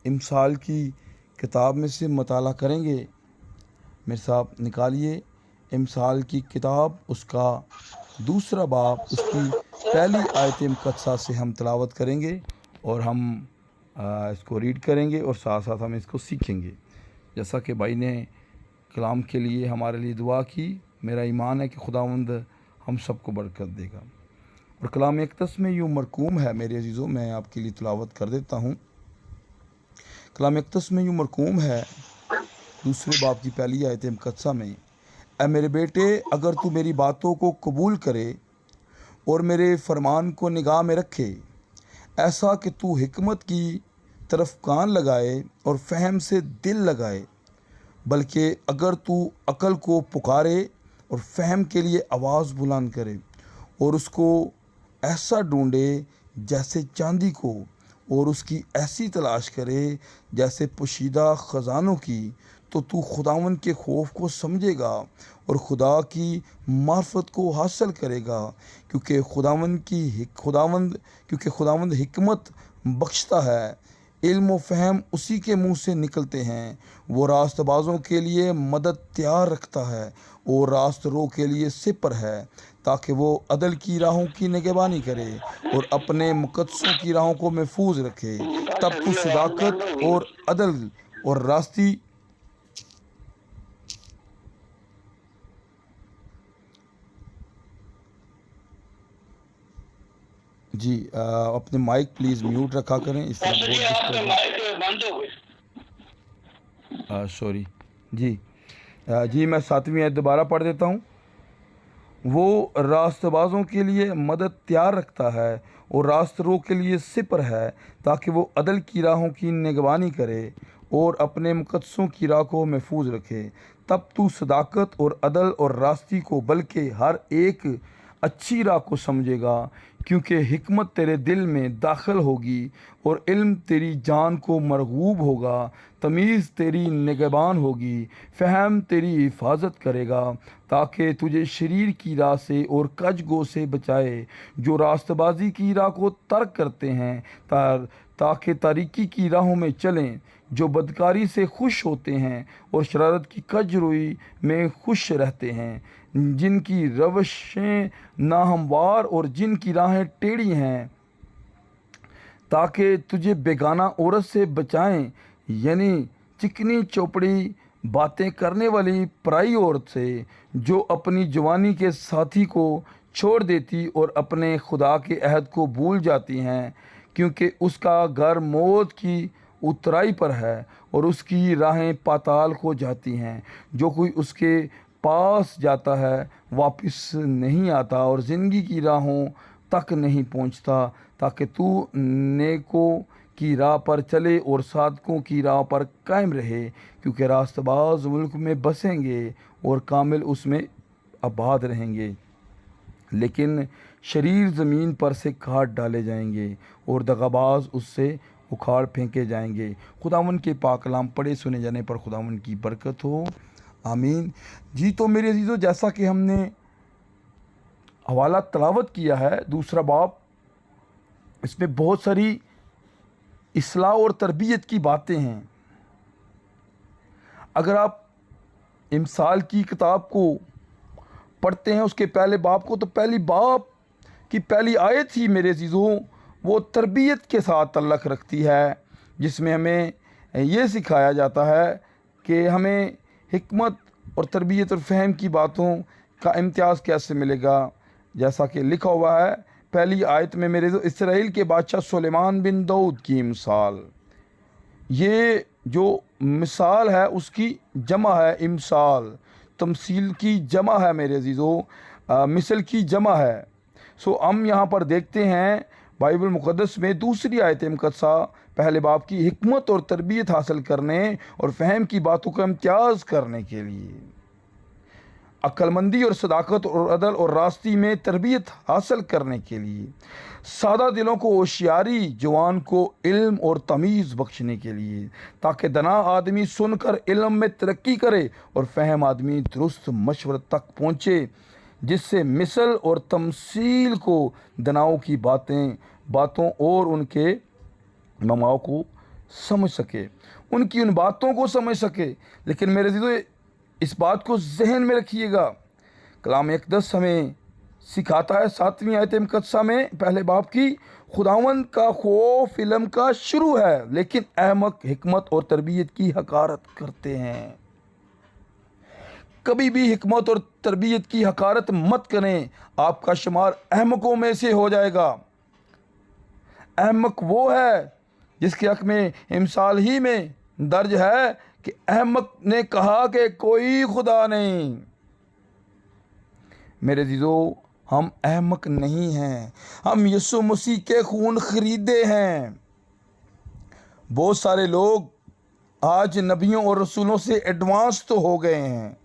امثال کی کتاب میں سے مطالعہ کریں گے؟ میرے صاحب نکالیے امثال کی کتاب، اس کا دوسرا باب، اس کی پہلی آیت مقدسہ سے ہم تلاوت کریں گے اور ہم اس کو ریڈ کریں گے اور ساتھ ساتھ ہم اس کو سیکھیں گے۔ جیسا کہ بھائی نے کلام کے لیے ہمارے لیے دعا کی، میرا ایمان ہے کہ خداوند ہم سب کو برکت دے گا۔ اور کلام اقدس میں یوں مرقوم ہے میرے عزیزوں، میں آپ کے لیے تلاوت کر دیتا ہوں۔ کلام اقدس میں یوں مرقوم ہے دوسرے باب کی پہلی آیت مقدسہ میں، اے میرے بیٹے، اگر تو میری باتوں کو قبول کرے اور میرے فرمان کو نگاہ میں رکھے، ایسا کہ تو حکمت کی طرف کان لگائے اور فہم سے دل لگائے، بلکہ اگر تو عقل کو پکارے اور فہم کے لیے آواز بلند کرے اور اس کو ایسا ڈھونڈے جیسے چاندی کو، اور اس کی ایسی تلاش کرے جیسے پوشیدہ خزانوں کی، تو خداوند کے خوف کو سمجھے گا اور خدا کی معرفت کو حاصل کرے گا، کیونکہ خداوند حکمت بخشتا ہے، علم و فہم اسی کے منہ سے نکلتے ہیں۔ وہ راست بازوں کے لیے مدد تیار رکھتا ہے اور راست رو کے لیے سپر ہے، تاکہ وہ عدل کی راہوں کی نگہبانی کرے اور اپنے مقدسوں کی راہوں کو محفوظ رکھے۔ تب تو صداقت اور عدل اور راستی جی اپنے مائک پلیز میوٹ رکھا کریں، اس طرح بہت ڈسٹرب سوری جی میں 7ویں آیت دوبارہ پڑھ دیتا ہوں۔ وہ راست بازوں کے لیے مدد تیار رکھتا ہے اور راست رو کے لیے سپر ہے، تاکہ وہ عدل کی راہوں کی نگہبانی کرے اور اپنے مقدسوں کی راہ کو محفوظ رکھے۔ تب تو صداقت اور عدل اور راستی کو، بلکہ ہر ایک اچھی راہ کو سمجھے گا، کیونکہ حکمت تیرے دل میں داخل ہوگی اور علم تیری جان کو مرغوب ہوگا، تمیز تیری نگہبان ہوگی، فہم تیری حفاظت کرے گا، تاکہ تجھے شریر کی راہ سے اور کج گو سے بچائے، جو راست بازی کی راہ کو ترک کرتے ہیں، تاکہ تاریکی کی راہوں میں چلیں، جو بدکاری سے خوش ہوتے ہیں اور شرارت کی کج روئی میں خوش رہتے ہیں، جن کی روشیں ناہموار اور جن کی راہیں ٹیڑھی ہیں، تاکہ تجھے بیگانہ عورت سے بچائیں، یعنی چکنی چوپڑی باتیں کرنے والی پرائی عورت سے، جو اپنی جوانی کے ساتھی کو چھوڑ دیتی اور اپنے خدا کے عہد کو بھول جاتی ہیں، کیونکہ اس کا گھر موت کی اترائی پر ہے اور اس کی راہیں پاتال کو جاتی ہیں۔ جو کوئی اس کے پاس جاتا ہے واپس نہیں آتا اور زندگی کی راہوں تک نہیں پہنچتا، تاکہ تو نیکوں کی راہ پر چلے اور صادقوں کی راہ پر قائم رہے، کیونکہ راست باز ملک میں بسیں گے اور کامل اس میں آباد رہیں گے، لیکن شریر زمین پر سے کاٹ ڈالے جائیں گے اور دغاباز اس سے اکھاڑ پھینکے جائیں گے۔ خداوند کے پاک کلام پڑھے سنے جانے پر خداوند کی برکت ہو، آمین۔ جی تو میرے عزیزو، جیسا کہ ہم نے حوالہ تلاوت کیا ہے دوسرا باب، اس میں بہت ساری اصلاح اور تربیت کی باتیں ہیں۔ اگر آپ امثال کی کتاب کو پڑھتے ہیں، اس کے پہلے باب کو، تو پہلی باب کی پہلی آیت ہی میرے عزیزوں وہ تربیت کے ساتھ تعلق رکھتی ہے، جس میں ہمیں یہ سکھایا جاتا ہے کہ ہمیں حکمت اور تربیت اور فہم کی باتوں کا امتیاز کیسے ملے گا۔ جیسا کہ لکھا ہوا ہے پہلی آیت میں میرے اسرائیل کے بادشاہ سلیمان بن داؤد کی مثال، یہ جو مثال ہے اس کی جمع ہے امثال، تمثیل کی جمع ہے میرے عزیزو، مثل کی جمع ہے۔ ہم یہاں پر دیکھتے ہیں بائبل مقدس میں دوسری آیت مقدسہ پہلے باب کی حکمت اور تربیت حاصل کرنے اور فہم کی باتوں کا امتیاز کرنے کے لیے، عقل مندی اور صداقت اور عدل اور راستی میں تربیت حاصل کرنے کے لیے، سادہ دلوں کو ہوشیاری، جوان کو علم اور تمیز بخشنے کے لیے، تاکہ دنا آدمی سن کر علم میں ترقی کرے اور فہم آدمی درست مشورت تک پہنچے، جس سے مثل اور تمثیل کو دناؤں کی باتوں اور ان کے مماؤں کو समझ सके, उनकी उन बातों को समझ सके। लेकिन मेरे अज़ीज़ों, इस बात को जहन में रखिएगा, कलाम अक़दस हमें सिखाता है 7वीं आयत मुक़द्दसा में पहले बाब की, खुदावंद का खौफ इल्म का शुरू है, लेकिन अहमक हिकमत और तरबियत की हकारत करते हैं। कभी भी हिकमत और तरबियत की हकारत मत करें, आपका शुमार अहमकों में से हो जाएगा। अहमक वो है जिसके हक़ में इमसाल ही में दर्ज है कि अहमक ने कहा कि कोई खुदा नहीं। मेरे अज़ीज़ों, हम अहमक नहीं हैं, हम यीशु मसीह के खून खरीदे हैं। बहुत सारे लोग आज नबियों और रसूलों से एडवांस तो हो गए हैं,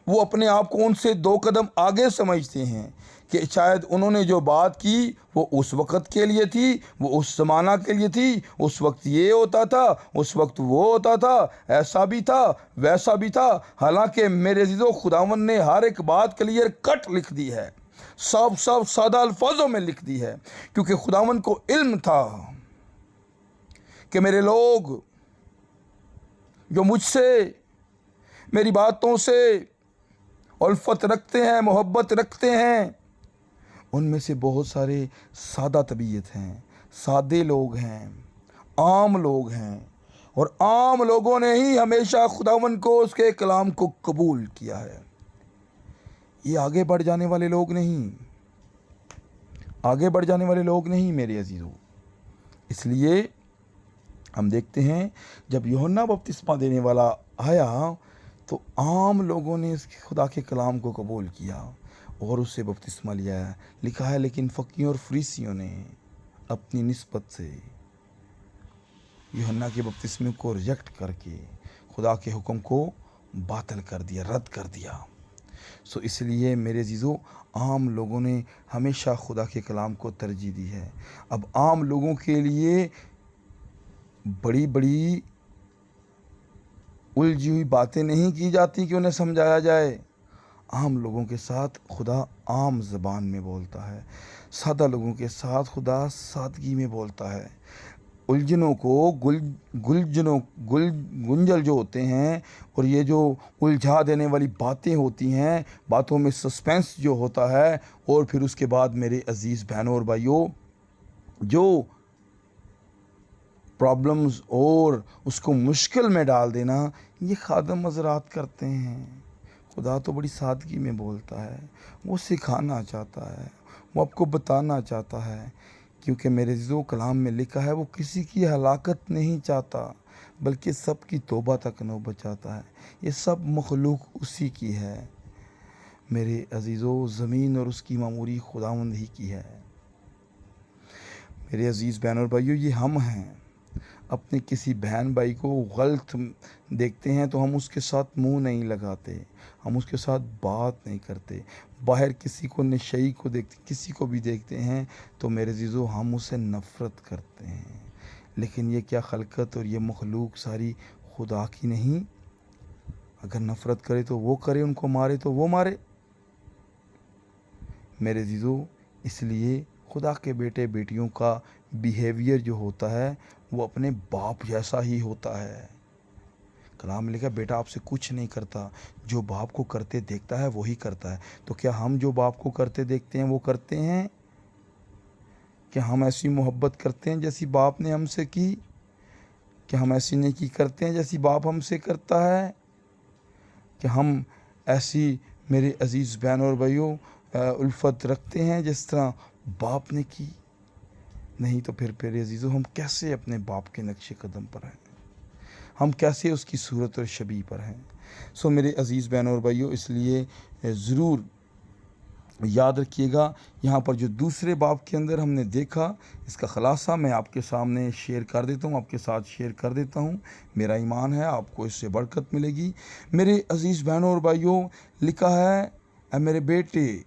वो अपने आप को उनसे 2 कदम आगे समझते हैं कि शायद उन्होंने जो बात की वो उस वक़्त के लिए थी, वो उस ज़माना के लिए थी, उस वक्त ये होता था, उस वक्त वो होता था, ऐसा भी था, वैसा भी था। हालांकि मेरे अज़ीज़ों, खुदावंद ने हर एक बात क्लियर कट लिख दी है, साफ साफ सादा अल्फाजों में लिख दी है, क्योंकि खुदावंद को इल्म था कि मेरे लोग जो मुझसे, मेरी बातों से उल्फत रखते हैं, मोहब्बत रखते हैं, उनमें से बहुत सारे सादा तबीयत हैं, सादे लोग हैं, आम लोग हैं, और आम लोगों ने ही हमेशा खुदावंद को, उसके कलाम को कबूल किया है। ये आगे बढ़ जाने वाले लोग नहीं, आगे बढ़ जाने वाले लोग नहीं मेरे अजीज़ों। इसलिए हम देखते हैं जब यूहन्ना बपतिस्मा देने वाला आया तो आम लोगों ने इसके खुदा के कलाम को कबूल किया और उससे बपतिस्मा लिया। लिखा है, लेकिन फकीयों और फरीसियों ने अपनी निस्बत से यूहन्ना के बपतिस्मे को रिजेक्ट करके खुदा के हुक्म को बातिल कर दिया, रद्द कर दिया। सो इसलिए मेरे अजीज़ों, आम लोगों ने हमेशा खुदा के कलाम को तरजीह दी है। अब आम लोगों के लिए बड़ी बड़ी उलझी हुई बातें नहीं की जाती कि उन्हें समझाया जाए। आम लोगों के साथ खुदा आम ज़बान में बोलता है, सादा लोगों के साथ खुदा सादगी में बोलता है। उलझनों को गुंजल जो होते हैं, और ये जो उलझा देने वाली बातें होती हैं, बातों में सस्पेंस जो होता है, और फिर उसके बाद मेरे अजीज़ बहनों और भाइयों, जो प्रॉब्लम्स और उसको मुश्किल में डाल देना, ये खादम हज़रात करते हैं। खुदा तो बड़ी सादगी में बोलता है, वो सिखाना चाहता है, वो आपको बताना चाहता है, क्योंकि मेरे अज़ीज़ों, कलाम में लिखा है वो किसी की हलाकत नहीं चाहता, बल्कि सब की तौबा तक नौबत चाहता है। ये सब मखलूक उसी की है मेरे अज़ीज़ों, ज़मीन और उसकी मामूरी खुदावंद ही की है। मेरे अज़ीज़ बहन और भाइयों, ये हम हैं। अपने किसी बहन भाई को गलत देखते हैं तो हम उसके साथ मुंह नहीं लगाते, हम उसके साथ बात नहीं करते। बाहर किसी को नशई को देखते, किसी को भी देखते हैं तो मेरे अज़ीज़ों, हम उससे नफ़रत करते हैं। लेकिन ये क्या खलकत और ये मखलूक सारी खुदा की नहीं? अगर नफ़रत करे तो वो करे, उनको मारे तो वो मारे। मेरे अज़ीज़ों, इसलिए खुदा के बेटे बेटियों का बिहेवियर जो होता है वो अपने बाप जैसा ही होता है। कलाम में लिखा, बेटा आपसे कुछ नहीं करता, जो बाप को करते देखता है वही करता है। तो क्या हम जो बाप को करते देखते हैं वो करते हैं? क्या हम ऐसी मोहब्बत करते हैं जैसी बाप ने हमसे की? क्या हम ऐसी नेकी करते हैं जैसी बाप हमसे करता है? क्या हम ऐसी, मेरे अज़ीज़ बहन और भाइयों, उल्फत रखते हैं जिस तरह बाप ने की? नहीं तो फिर मेरे अज़ीज़ों, हम कैसे अपने बाप के नक्शे कदम पर हैं? हम कैसे उसकी सूरत और शबीह पर हैं? सो मेरे अज़ीज़ बहनों और भाइयों, इसलिए ज़रूर याद रखिएगा, यहाँ पर जो दूसरे बाब के अंदर हमने देखा, इसका ख़ुलासा मैं आपके सामने शेयर कर देता हूँ, आपके साथ शेयर कर देता हूँ। मेरा ईमान है आपको इससे बरकत मिलेगी। मेरे अज़ीज़ बहनों और भाइयों, लिखा है, ऐ मेरे बेटे,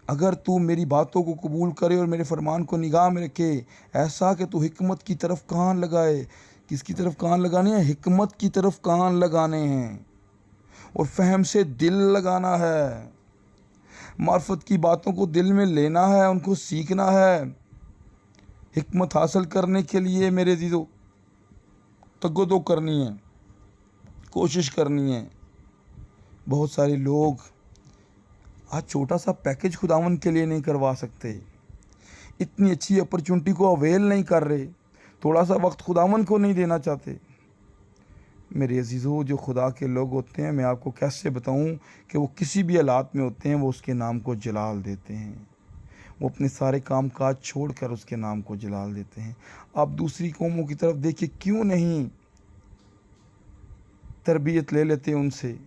अगर तू मेरी बातों को कबूल करे और मेरे फरमान को निगाह में रखे, ऐसा कि तू हिकमत की तरफ कान लगाए। किसकी तरफ कान लगाने हैं? हिकमत की तरफ कान लगाने हैं, और फ़हम से दिल लगाना है। मार्फत की बातों को दिल में लेना है, उनको सीखना है। हिकमत हासिल करने के लिए मेरे अज़ीज़ों, तगदो करनी है, कोशिश करनी है। बहुत सारे लोग आज छोटा सा पैकेज खुदावन के लिए नहीं करवा सकते, इतनी अच्छी अपॉर्चुनिटी को अवेल नहीं कर रहे, थोड़ा सा वक्त खुदावन को नहीं देना चाहते। मेरे अजीज़ों, जो खुदा के लोग होते हैं, मैं आपको कैसे बताऊं कि वो किसी भी हालात में होते हैं, वो उसके नाम को जलाल देते हैं। वो अपने सारे काम काज छोड़कर उसके नाम को जलाल देते हैं। आप दूसरी कौमों की तरफ देखिए, क्यों नहीं तरबियत ले लेते उनसे,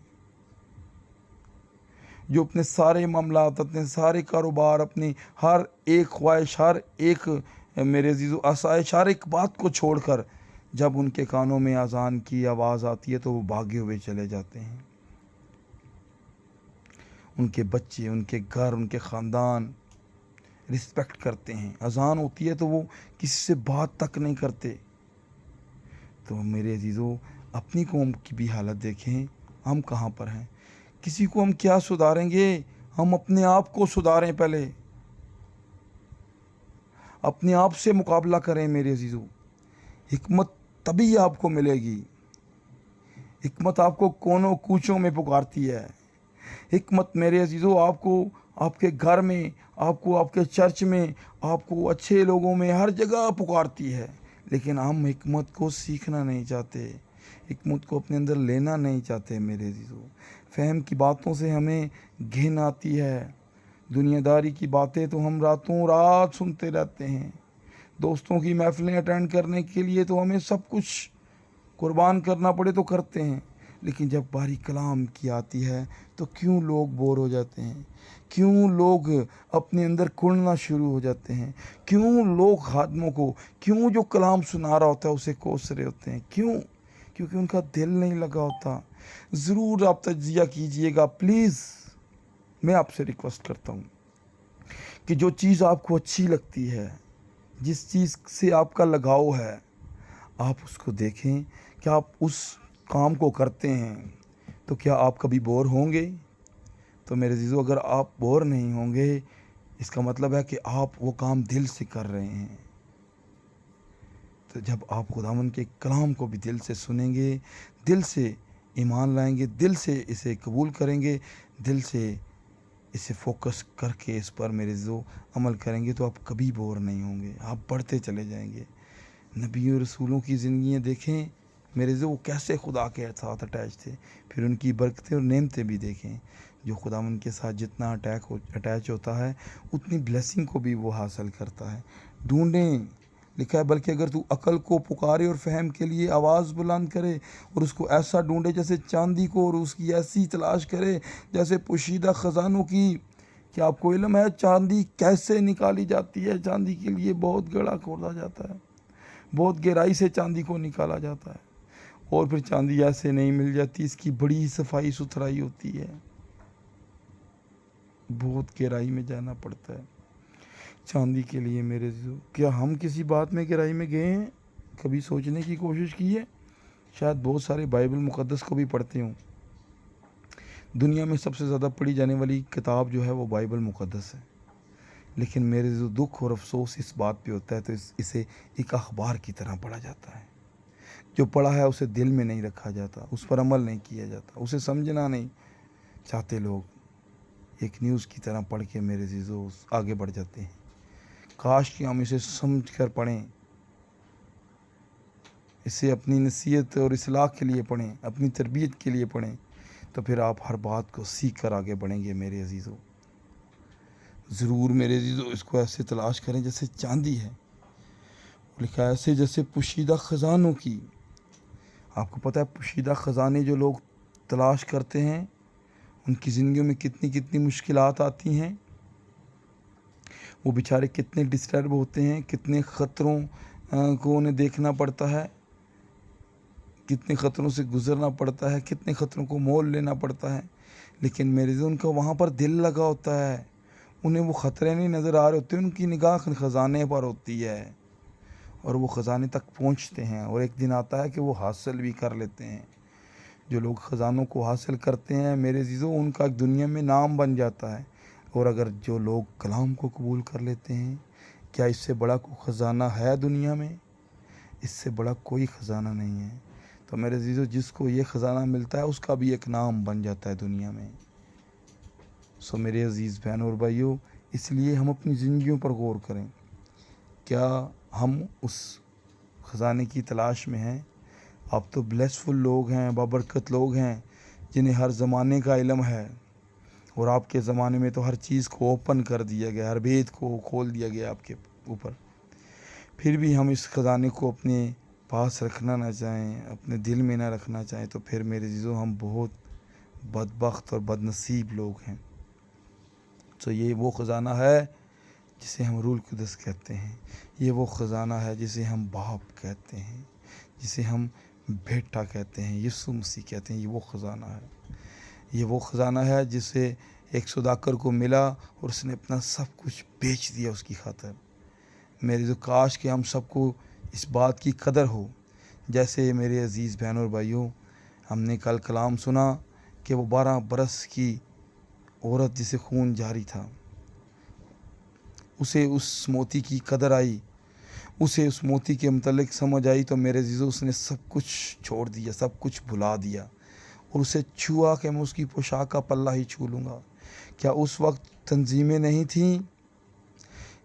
जो अपने सारे मामलात, अपने सारे कारोबार, अपनी हर एक ख्वाहिश, हर एक मेरे अजीज़ों आसाइश, हर एक बात को छोड़कर जब उनके कानों में अजान की आवाज़ आती है तो वो भागे हुए चले जाते हैं। उनके बच्चे, उनके घर, उनके ख़ानदान रिस्पेक्ट करते हैं। अजान होती है तो वो किसी से बात तक नहीं करते। तो मेरे अजीज़ों, अपनी कौम की भी हालत देखें, हम कहाँ पर हैं। किसी को हम क्या सुधारेंगे, हम अपने आप को सुधारें। पहले अपने आप से मुकाबला करें मेरे अजीज़ों। हिकमत तभी आपको मिलेगी। हिकमत आपको कोनों कूचों में पुकारती है। हिकमत मेरे अजीज़ों आपको आपके घर में, आपको आपके चर्च में, आपको अच्छे लोगों में, हर जगह पुकारती है। लेकिन हम हिकमत को सीखना नहीं चाहते, हिकमत को अपने अंदर लेना नहीं चाहते मेरे अजीज़ों। फ़हम की बातों से हमें घिन आती है। दुनियादारी की बातें तो हम रातों रात सुनते रहते हैं। दोस्तों की महफ़िलें अटेंड करने के लिए तो हमें सब कुछ कुर्बान करना पड़े तो करते हैं। लेकिन जब बारी कलाम की आती है तो क्यों लोग बोर हो जाते हैं, क्यों लोग अपने अंदर कुढ़ना शुरू हो जाते हैं, क्यों लोग खादमों को, क्यों जो कलाम सुना रहा होता है उसे कोस रहे होते हैं, क्यों? क्योंकि उनका दिल नहीं लगा होता। ज़रूर आप तज्ज़िया कीजिएगा प्लीज़। मैं आपसे रिक्वेस्ट करता हूँ कि जो चीज़ आपको अच्छी लगती है, जिस चीज़ से आपका लगाव है, आप उसको देखें। क्या आप उस काम को करते हैं तो क्या आप कभी बोर होंगे? तो मेरे अज़ीज़ों, अगर आप बोर नहीं होंगे, इसका मतलब है कि आप वो काम दिल से कर रहे हैं। तो जब आप खुदावंद के कलाम को भी दिल से सुनेंगे, दिल से ईमान लाएंगे, दिल से इसे कबूल करेंगे, दिल से इसे फोकस करके इस पर मेरे अज़ीज़ों अमल करेंगे, तो आप कभी बोर नहीं होंगे, आप बढ़ते चले जाएंगे। नबी और रसूलों की ज़िंदगियाँ देखें मेरे अज़ीज़ों, वो कैसे खुदा के साथ अटैच थे। फिर उनकी बरकतें और नेमतें भी देखें। जो खुदावंद के साथ जितना अटैच होता है, उतनी ब्लेसिंग को भी वो हासिल करता है। ढूंढें, लिखा है, बल्कि अगर तू अकल को पुकारे और फ़हम के लिए आवाज़ बुलंद करे और उसको ऐसा ढूंढे जैसे चांदी को, और उसकी ऐसी तलाश करे जैसे पोशीदा ख़जानों की। क्या आपको इल्म है चांदी कैसे निकाली जाती है? चांदी के लिए बहुत गड़ा खोदा जाता है, बहुत गहराई से चांदी को निकाला जाता है, और फिर चांदी ऐसे नहीं मिल जाती, इसकी बड़ी सफाई सुथराई होती है, बहुत गहराई में जाना पड़ता है चांदी के लिए। मेरे जो, क्या हम किसी बात में गहराई में गए हैं? कभी सोचने की कोशिश की है? शायद बहुत सारे बाइबल मुक़द्दस को भी पढ़ते हों। दुनिया में सबसे ज़्यादा पढ़ी जाने वाली किताब जो है वो बाइबल मुक़द्दस है। लेकिन मेरे जो दुख और अफसोस इस बात पे होता है, तो इसे एक अखबार की तरह पढ़ा जाता है। जो पढ़ा है उसे दिल में नहीं रखा जाता, उस पर अमल नहीं किया जाता, उसे समझना नहीं चाहते लोग। एक न्यूज़ की तरह पढ़ के मेरे अज़ीज़ों आगे बढ़ जाते हैं। काश कि हम इसे समझ कर पढ़ें, इसे अपनी नसीहत और इस्लाह के लिए पढ़ें, अपनी तरबियत के लिए पढ़ें, तो फिर आप हर बात को सीख कर आगे बढ़ेंगे मेरे अज़ीज़ों। ज़रूर मेरे अज़ीज़ों, इसको ऐसे तलाश करें जैसे चांदी है। लिखा है ऐसे जैसे पोशीदा ख़जानों की। आपको पता है पोशीदा ख़जाने जो लोग तलाश करते हैं, उनकी ज़िंदगियों में कितनी कितनी मुश्किलात आती हैं। वो बेचारे कितने डिस्टर्ब होते हैं, कितने ख़तरों को उन्हें देखना पड़ता है, कितने ख़तरों से गुज़रना पड़ता है, कितने ख़तरों को मोल लेना पड़ता है। लेकिन मेरे जो उनका वहाँ पर दिल लगा होता है, उन्हें वो ख़तरे नहीं नज़र आ रहे होते, उनकी निगाह ख़जाने पर होती है, और वो ख़जाने तक पहुँचते हैं, और एक दिन आता है कि वो हासिल भी कर लेते हैं। जो लोग ख़जानों को हासिल करते हैं मेरे अज़ीज़ों, उनका दुनिया में नाम बन जाता है। और अगर जो लोग कलाम को कबूल कर लेते हैं, क्या इससे बड़ा कोई ख़जाना है दुनिया में? اس سے بڑا کوئی خزانہ نہیں ہے۔ تو میرے عزیزو، جس کو یہ خزانہ ملتا ہے اس کا بھی ایک نام بن جاتا ہے دنیا میں۔ میرے عزیز بہنوں اور بھائیوں، اس لیے ہم اپنی زندگیوں پر غور کریں۔ کیا ہم اس خزانے کی تلاش میں ہیں؟ آپ تو بلیسفل لوگ ہیں، بابرکت لوگ ہیں، جنہیں ہر زمانے کا علم ہے، اور آپ کے زمانے میں تو ہر چیز کو اوپن کر دیا گیا، ہر بید کو کھول دیا گیا آپ کے اوپر۔ پھر بھی ہم اس خزانے کو اپنے پاس رکھنا نہ چاہیں، اپنے دل میں نہ رکھنا چاہیں، تو پھر میرے عزیزو ہم بہت بدبخت اور بد نصیب لوگ ہیں۔ یہ وہ خزانہ ہے جسے ہم روح القدس کہتے ہیں، یہ وہ خزانہ ہے جسے ہم باپ کہتے ہیں، جسے ہم بیٹا کہتے ہیں، یسوع مسیح کہتے ہیں۔ یہ وہ خزانہ ہے، یہ وہ خزانہ ہے جسے ایک سوداگر کو ملا اور اس نے اپنا سب کچھ بیچ دیا اس کی خاطر۔ میرے جو کاش کہ ہم سب کو اس بات کی قدر ہو، جیسے میرے عزیز بہنوں اور بھائیوں، ہم نے کل کلام سنا کہ وہ 12 برس کی عورت جسے خون جاری تھا، اسے اس موتی کی قدر آئی، اسے اس موتی کے متعلق سمجھ آئی، تو میرے عزیزو اس نے سب کچھ چھوڑ دیا، سب کچھ بھلا دیا، اور اسے چھوا کہ میں اس کی پوشاک کا پلہ ہی چھو لوں گا۔ کیا اس وقت تنظیمیں نہیں تھیں؟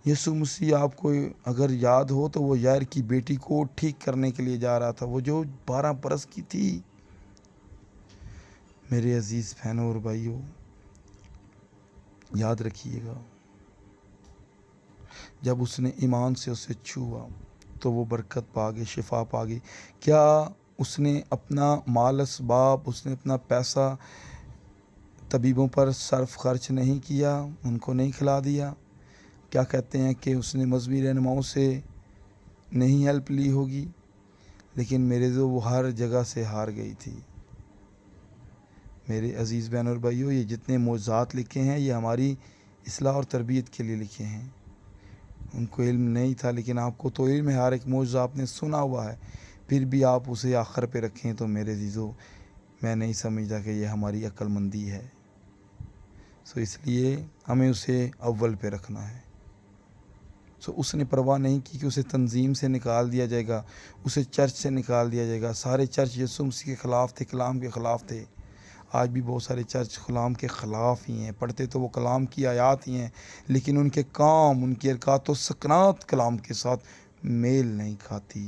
یسوع مسیح آپ کو اگر یاد ہو تو وہ یائر کی بیٹی کو ٹھیک کرنے کے لیے جا رہا تھا، وہ جو 12 برس کی تھی۔ میرے عزیز بہنوں اور بھائیوں، یاد رکھیے گا، جب اس نے ایمان سے اسے چھوا تو وہ برکت پا گئی، شفا پا گئی۔ کیا اس نے اپنا مال اسباب، اس نے اپنا پیسہ طبیبوں پر صرف خرچ نہیں کیا، ان کو نہیں کھلا دیا؟ کیا کہتے ہیں کہ اس نے مذہبی رہنماؤں سے نہیں ہیلپ لی ہوگی؟ لیکن میرے جو وہ ہر جگہ سے ہار گئی تھی۔ میرے عزیز بہن اور بھائیوں، یہ جتنے معجزات لکھے ہیں یہ ہماری اصلاح اور تربیت کے لیے لکھے ہیں۔ ان کو علم نہیں تھا، لیکن آپ کو تو علم ہے، ہر ایک معجزہ آپ نے سنا ہوا ہے، پھر بھی آپ اسے آخر پہ رکھیں، تو میرے عزیزو میں نہیں سمجھتا کہ یہ ہماری عقل مندی ہے۔ اس لیے ہمیں اسے اول پہ رکھنا ہے۔ اس نے پرواہ نہیں کی کہ اسے تنظیم سے نکال دیا جائے گا، اسے چرچ سے نکال دیا جائے گا۔ سارے چرچ یسوع مسیح کے خلاف تھے، کلام کے خلاف تھے۔ آج بھی بہت سارے چرچ کلام کے خلاف ہی ہیں، پڑھتے تو وہ کلام کی آیات ہی ہیں، لیکن ان کے کام، ان کی حرکات و سکنات کلام کے ساتھ میل نہیں کھاتی۔